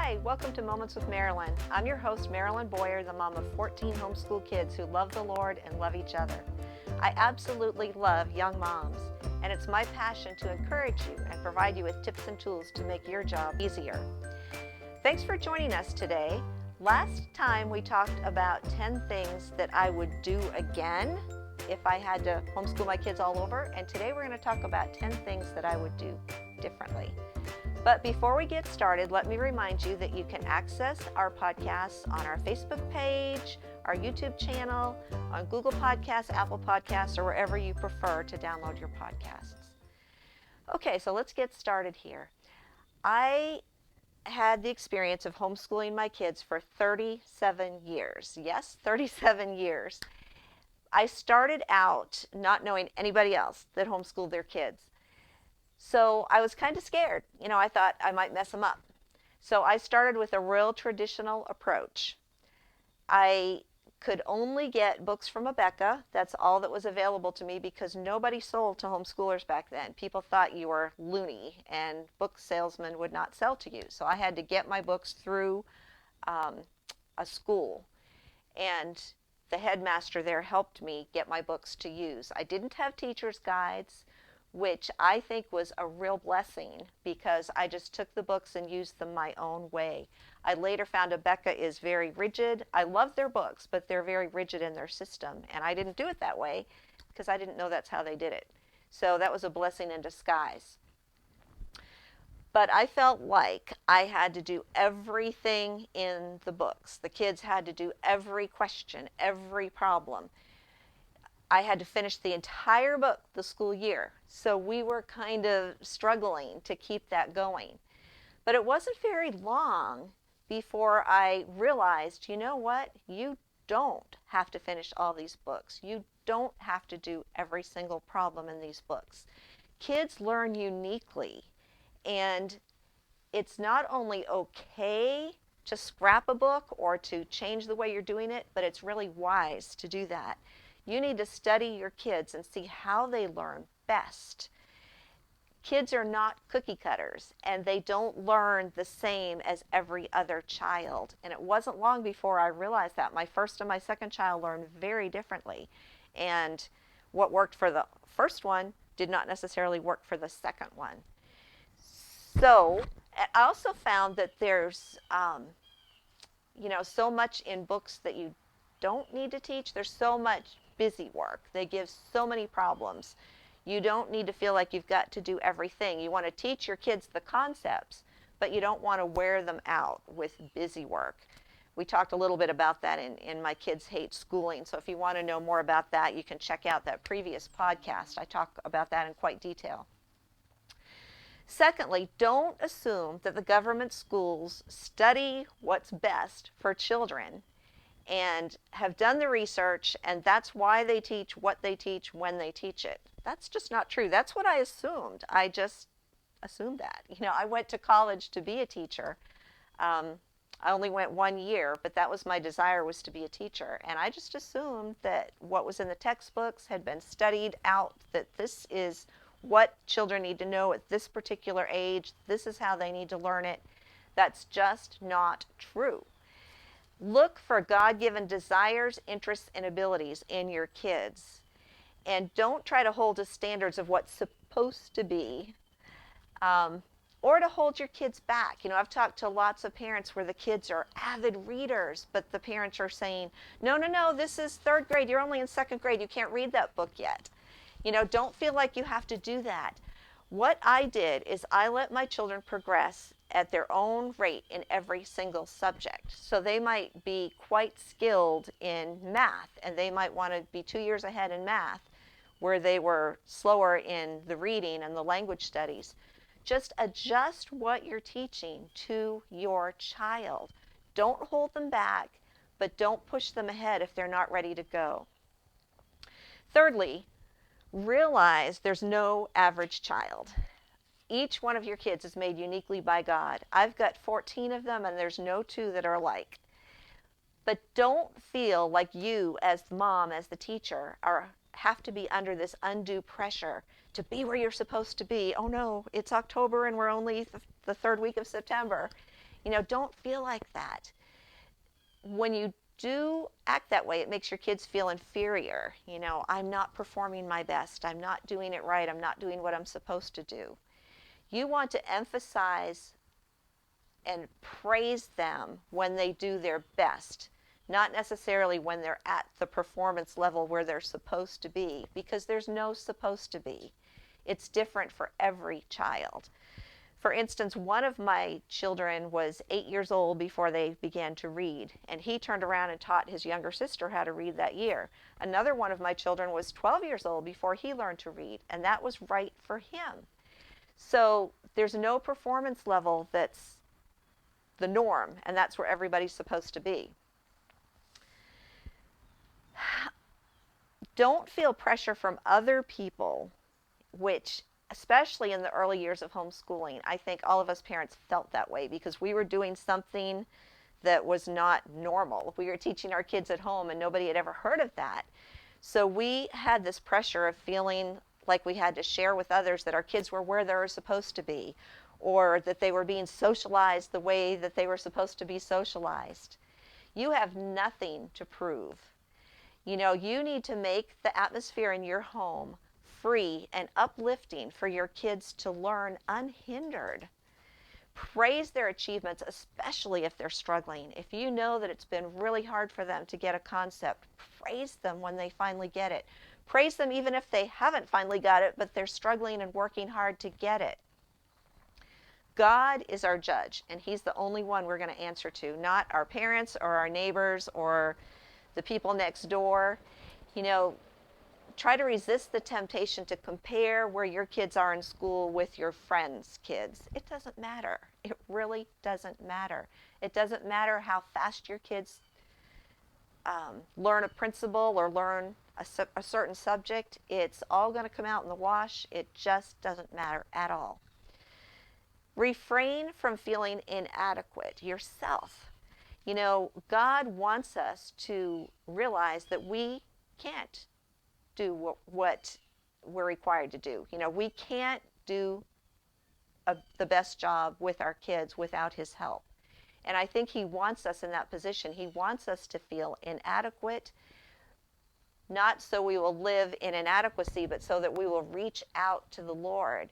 Hi, welcome to Moments with Marilyn. I'm your host, Marilyn Boyer, the mom of 14 homeschool kids who love the Lord and love each other. I absolutely love young moms, and it's my passion to encourage you and provide you with tips and tools to make your job easier. Thanks for joining us today. Last time we talked about 10 things that I would do again if I had to homeschool my kids all over, and today we're going to talk about 10 things that I would do differently. But before we get started, let me remind you that you can access our podcasts on our Facebook page, our YouTube channel, on Google Podcasts, Apple Podcasts, or wherever you prefer to download your podcasts. Okay, so let's get started here. I had the experience of homeschooling my kids for 37 years. Yes, 37 years. I started out not knowing anybody else that homeschooled their kids. So I was kind of scared. I thought I might mess them up. So I started with a real traditional approach. I could only get books from Abeka. That's all that was available to me because nobody sold to homeschoolers back then. People thought you were loony and book salesmen would not sell to you. So I had to get my books through a school. And the headmaster there helped me get my books to use. I didn't have teacher's guides, which I think was a real blessing because I just took the books and used them my own way. I later found Abeka is very rigid. I love their books, but they're very rigid in their system, and I didn't do it that way because I didn't know that's how they did it. So that was a blessing in disguise. But I felt like I had to do everything in the books. The kids had to do every question, every problem. I had to finish the entire book the school year, so we were kind of struggling to keep that going. But it wasn't very long before I realized, you know what? You don't have to finish all these books. You don't have to do every single problem in these books. Kids learn uniquely, and it's not only okay to scrap a book or to change the way you're doing it, but it's really wise to do that. You need to study your kids and see how they learn best. Kids are not cookie cutters, and they don't learn the same as every other child. And it wasn't long before I realized that. My first and my second child learned very differently. And what worked for the first one did not necessarily work for the second one. So I also found that there's, so much in books that you don't need to teach. There's so much busy work. They give so many problems. You don't need to feel like you've got to do everything. You want to teach your kids the concepts, but you don't want to wear them out with busy work. We talked a little bit about that in My Kids Hate Schooling. So if you want to know more about that, you can check out that previous podcast. I talk about that in quite detail. Secondly, don't assume that the government schools study what's best for children and have done the research, and that's why they teach what they teach when they teach it. That's just not true. That's what I assumed. I just assumed that. I went to college to be a teacher. I only went 1 year, but that was my desire, was to be a teacher. And I just assumed that what was in the textbooks had been studied out, that this is what children need to know at this particular age. This is how they need to learn it. That's just not true. Look for God-given desires, interests, and abilities in your kids. And don't try to hold to standards of what's supposed to be or to hold your kids back. I've talked to lots of parents where the kids are avid readers, but the parents are saying, no, this is third grade. You're only in second grade. You can't read that book yet. Don't feel like you have to do that. What I did is I let my children progress at their own rate in every single subject. So they might be quite skilled in math, and they might want to be 2 years ahead in math, where they were slower in the reading and the language studies. Just adjust what you're teaching to your child. Don't hold them back, but don't push them ahead if they're not ready to go. Thirdly, realize there's no average child. Each one of your kids is made uniquely by God. I've got 14 of them, and there's no two that are alike. But don't feel like you, as the mom, as the teacher, have to be under this undue pressure to be where you're supposed to be. Oh no, it's October and we're only the third week of September. Don't feel like that. When you do act that way, it makes your kids feel inferior. I'm not performing my best. I'm not doing it right. I'm not doing what I'm supposed to do. You want to emphasize and praise them when they do their best, not necessarily when they're at the performance level where they're supposed to be, because there's no supposed to be. It's different for every child. For instance, one of my children was 8 years old before they began to read, and he turned around and taught his younger sister how to read that year. Another one of my children was 12 years old before he learned to read, and that was right for him. So there's no performance level that's the norm, and that's where everybody's supposed to be. Don't feel pressure from other people, which, especially in the early years of homeschooling, I think all of us parents felt that way because we were doing something that was not normal. We were teaching our kids at home and nobody had ever heard of that. So we had this pressure of feeling like we had to share with others that our kids were where they were supposed to be, or that they were being socialized the way that they were supposed to be socialized. You have nothing to prove. You need to make the atmosphere in your home free and uplifting for your kids to learn unhindered. Praise their achievements, especially if they're struggling. If you know that it's been really hard for them to get a concept, praise them when they finally get it. Praise them even if they haven't finally got it, but they're struggling and working hard to get it. God is our judge, and He's the only one we're going to answer to, not our parents or our neighbors or the people next door. Try to resist the temptation to compare where your kids are in school with your friends' kids. It doesn't matter. It really doesn't matter. It doesn't matter how fast your kids learn a principle or learn a certain subject. It's all going to come out in the wash. It just doesn't matter at all. Refrain from feeling inadequate yourself. God wants us to realize that we can't do what we're required to do. We can't do the best job with our kids without His help. And I think He wants us in that position. He wants us to feel inadequate, not so we will live in inadequacy, but so that we will reach out to the Lord.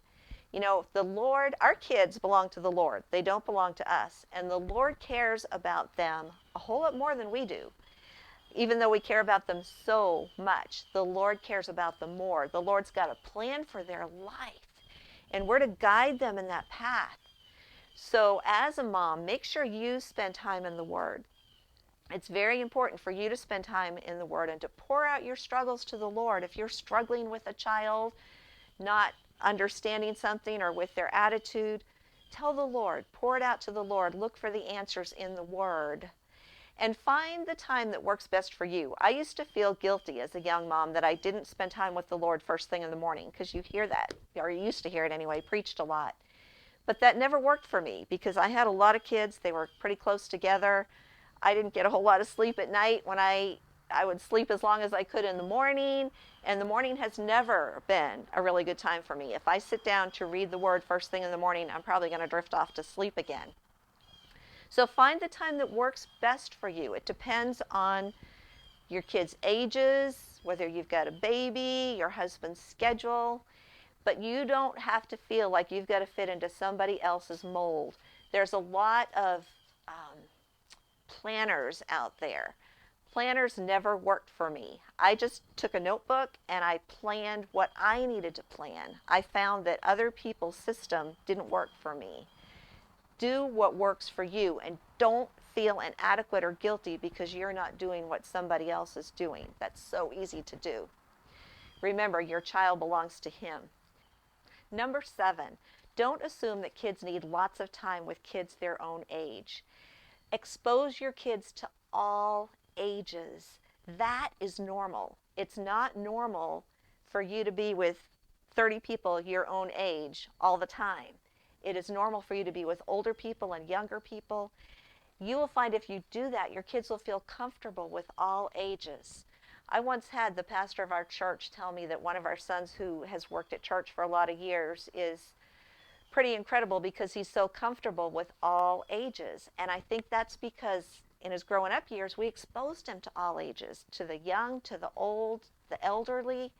The Lord, our kids belong to the Lord. They don't belong to us. And the Lord cares about them a whole lot more than we do. Even though we care about them so much, the Lord cares about them more. The Lord's got a plan for their life, and we're to guide them in that path. So as a mom, make sure you spend time in the Word. It's very important for you to spend time in the Word and to pour out your struggles to the Lord. If you're struggling with a child, not understanding something or with their attitude, tell the Lord, pour it out to the Lord. Look for the answers in the Word. And find the time that works best for you. I used to feel guilty as a young mom that I didn't spend time with the Lord first thing in the morning, because you hear that, or you used to hear it anyway, preached a lot. But that never worked for me because I had a lot of kids. They were pretty close together. I didn't get a whole lot of sleep at night when I would sleep as long as I could in the morning, and the morning has never been a really good time for me. If I sit down to read the Word first thing in the morning, I'm probably going to drift off to sleep again. So find the time that works best for you. It depends on your kids' ages, whether you've got a baby, your husband's schedule, but you don't have to feel like you've got to fit into somebody else's mold. There's a lot of planners out there. Planners never worked for me. I just took a notebook and I planned what I needed to plan. I found that other people's system didn't work for me. Do what works for you, and don't feel inadequate or guilty because you're not doing what somebody else is doing. That's so easy to do. Remember, your child belongs to Him. Number 7, don't assume that kids need lots of time with kids their own age. Expose your kids to all ages. That is normal. It's not normal for you to be with 30 people your own age all the time. It is normal for you to be with older people and younger people. You will find if you do that, your kids will feel comfortable with all ages. I once had the pastor of our church tell me that one of our sons, who has worked at church for a lot of years, is pretty incredible because he's so comfortable with all ages. And I think that's because in his growing up years, we exposed him to all ages, to the young, to the old, the elderly.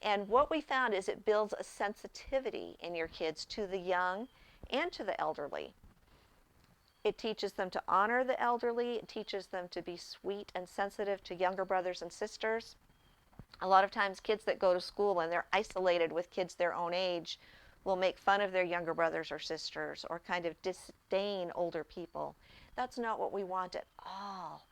And what we found is it builds a sensitivity in your kids to the young and to the elderly. It teaches them to honor the elderly. It teaches them to be sweet and sensitive to younger brothers and sisters. A lot of times kids that go to school and they're isolated with kids their own age will make fun of their younger brothers or sisters or kind of disdain older people. That's not what we want at all.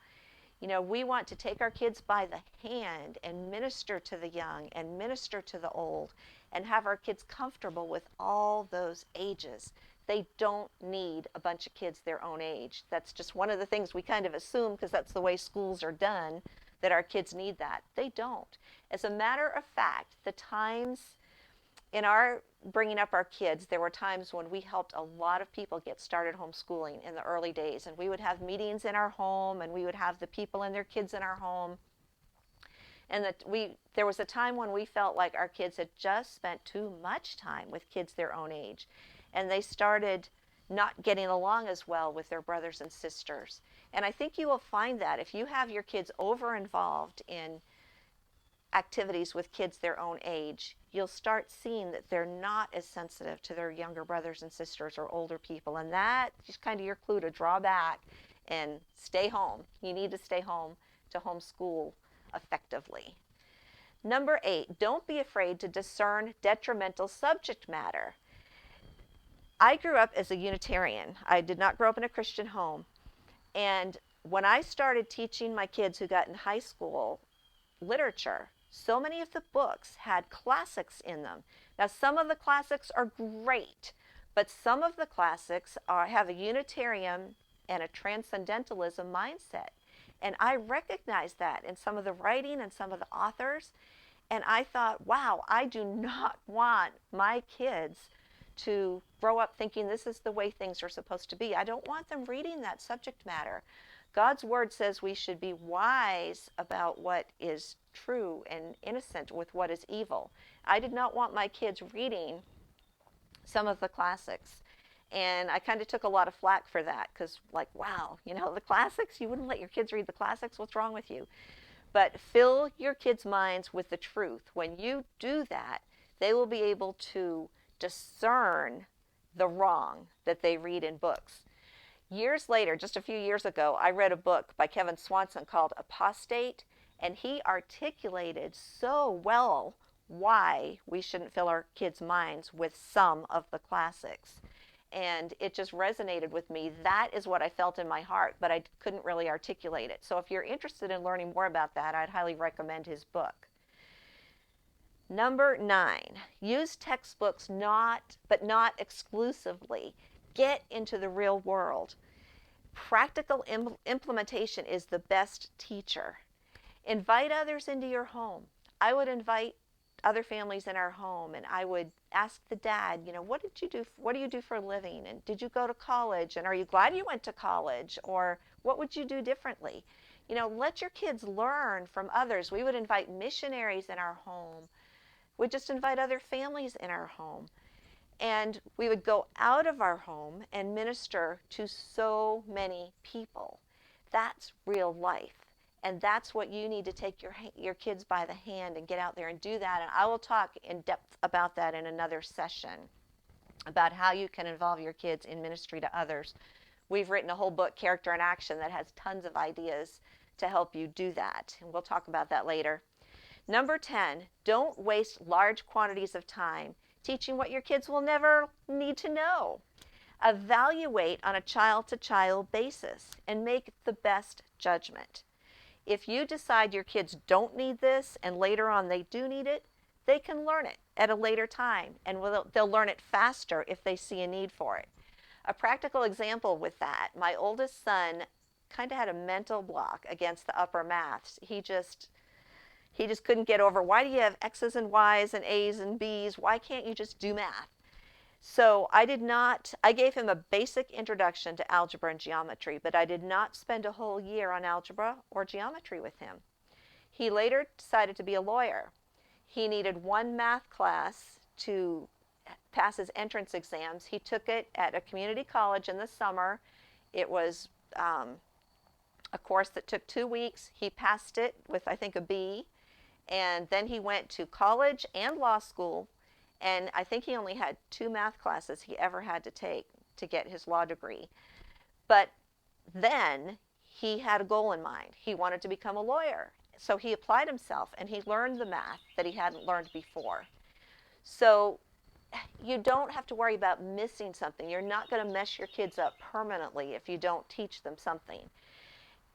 You know, we want to take our kids by the hand and minister to the young and minister to the old and have our kids comfortable with all those ages. They don't need a bunch of kids their own age. That's just one of the things we kind of assume because that's the way schools are done, that our kids need that. They don't. As a matter of fact, the times in our bringing up our kids, there were times when we helped a lot of people get started homeschooling in the early days, and we would have meetings in our home, and we would have the people and their kids in our home, and that there was a time when we felt like our kids had just spent too much time with kids their own age, and they started not getting along as well with their brothers and sisters. And I think you will find that if you have your kids over involved in activities with kids their own age, you'll start seeing that they're not as sensitive to their younger brothers and sisters or older people. And that is kind of your clue to draw back and stay home. You need to stay home to homeschool effectively. Number 8, don't be afraid to discern detrimental subject matter. I grew up as a Unitarian. I did not grow up in a Christian home. And when I started teaching my kids who got in high school literature, so many of the books had classics in them. Now, some of the classics are great, but some of the classics have a Unitarian and a Transcendentalism mindset. And I recognized that in some of the writing and some of the authors. And I thought, wow, I do not want my kids to grow up thinking this is the way things are supposed to be. I don't want them reading that subject matter. God's word says we should be wise about what is true and innocent with what is evil. I did not want my kids reading some of the classics. And I kind of took a lot of flack for that because, like, wow, you know, the classics? You wouldn't let your kids read the classics? What's wrong with you? But fill your kids' minds with the truth. When you do that, they will be able to discern the wrong that they read in books. Years later, just a few years ago, I read a book by Kevin Swanson called Apostate, and he articulated so well why we shouldn't fill our kids' minds with some of the classics. And it just resonated with me. That is what I felt in my heart, but I couldn't really articulate it. So if you're interested in learning more about that, I'd highly recommend his book. Number 9, use textbooks but not exclusively. Get into the real world. Practical implementation is the best teacher. Invite others into your home. I would invite other families in our home, and I would ask the dad, you know, what did you do? What do you do for a living? And did you go to college? And are you glad you went to college? Or what would you do differently? You know, let your kids learn from others. We would invite missionaries in our home. We'd just invite other families in our home. And we would go out of our home and minister to so many people. That's real life. And that's what you need to take your kids by the hand and get out there and do that. And I will talk in depth about that in another session, about how you can involve your kids in ministry to others. We've written a whole book, Character in Action, that has tons of ideas to help you do that. And we'll talk about that later. Number 10, don't waste large quantities of time teaching what your kids will never need to know. Evaluate on a child-to-child basis and make the best judgment. If you decide your kids don't need this and later on they do need it, they can learn it at a later time, and they'll learn it faster if they see a need for it. A practical example with that, my oldest son kind of had a mental block against the upper maths. He just couldn't get over, why do you have X's and Y's and A's and B's? Why can't you just do math? So I gave him a basic introduction to algebra and geometry, but I did not spend a whole year on algebra or geometry with him. He later decided to be a lawyer. He needed one math class to pass his entrance exams. He took it at a community college in the summer. It was a course that took 2 weeks. He passed it with, I think, a B. And then he went to college and law school. And I think he only had 2 math classes he ever had to take to get his law degree. But then he had a goal in mind. He wanted to become a lawyer. So he applied himself and he learned the math that he hadn't learned before. So you don't have to worry about missing something. You're not going to mess your kids up permanently if you don't teach them something.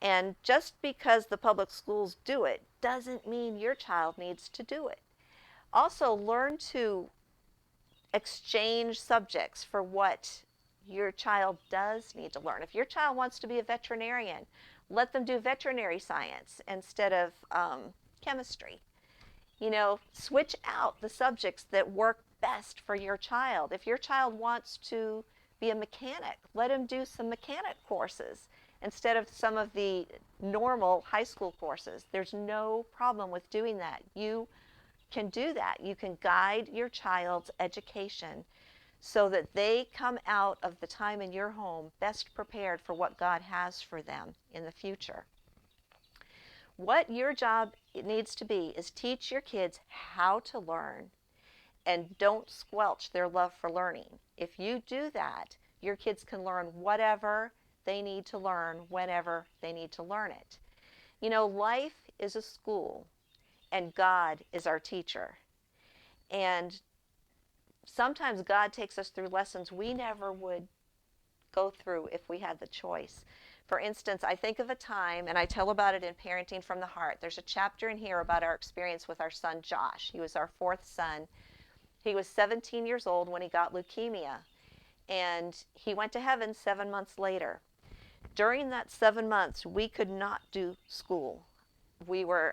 And just because the public schools do it doesn't mean your child needs to do it. Also, learn to exchange subjects for what your child does need to learn. If your child wants to be a veterinarian, let them do veterinary science instead of chemistry. You know, switch out the subjects that work best for your child. If your child wants to be a mechanic, let him do some mechanic courses instead of some of the normal high school courses. There's no problem with doing that. You can do that. You can guide your child's education so that they come out of the time in your home best prepared for what God has for them in the future. What your job needs to be is teach your kids how to learn and don't squelch their love for learning. If you do that, your kids can learn whatever they need to learn whenever they need to learn it. You know, life is a school and God is our teacher. And sometimes God takes us through lessons we never would go through if we had the choice. For instance, I think of a time, and I tell about it in Parenting from the Heart. There's a chapter in here about our experience with our son Josh. He was our 4th son. He was 17 years old when he got leukemia, and he went to heaven 7 months later. During that 7 months, we could not do school.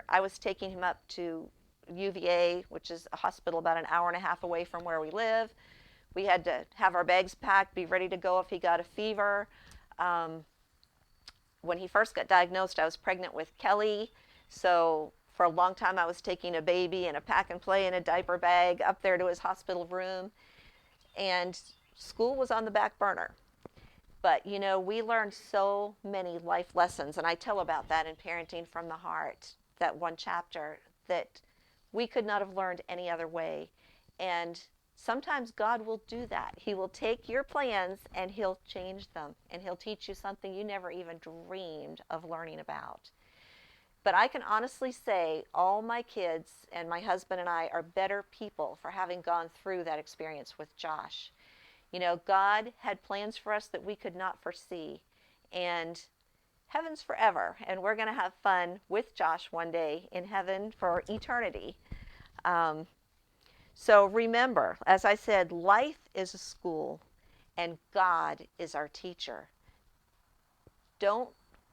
I was taking him up to UVA, which is a hospital about an hour and a half away from where we live. We had to have our bags packed, be ready to go if he got a fever. When he first got diagnosed, I was pregnant with Kelly, so for a long time I was taking a baby in a pack and play in a diaper bag up there to his hospital room, and school was on the back burner. But, you know, we learned so many life lessons, and I tell about that in Parenting from the Heart, that one chapter, that we could not have learned any other way. And sometimes God will do that. He will take your plans and He'll change them, and He'll teach you something you never even dreamed of learning about. But I can honestly say all my kids and my husband and I are better people for having gone through that experience with Josh. You know, God had plans for us that we could not foresee, and heaven's forever, and we're going to have fun with Josh one day in heaven for eternity. So remember, as I said, life is a school, and God is our teacher. Don't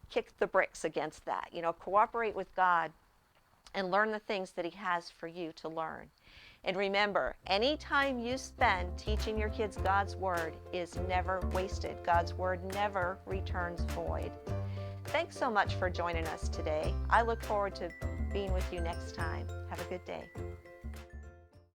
kick the bricks against that. You know, cooperate with God and learn the things that He has for you to learn. And remember, any time you spend teaching your kids God's Word is never wasted. God's Word never returns void. Thanks so much for joining us today. I look forward to being with you next time. Have a good day.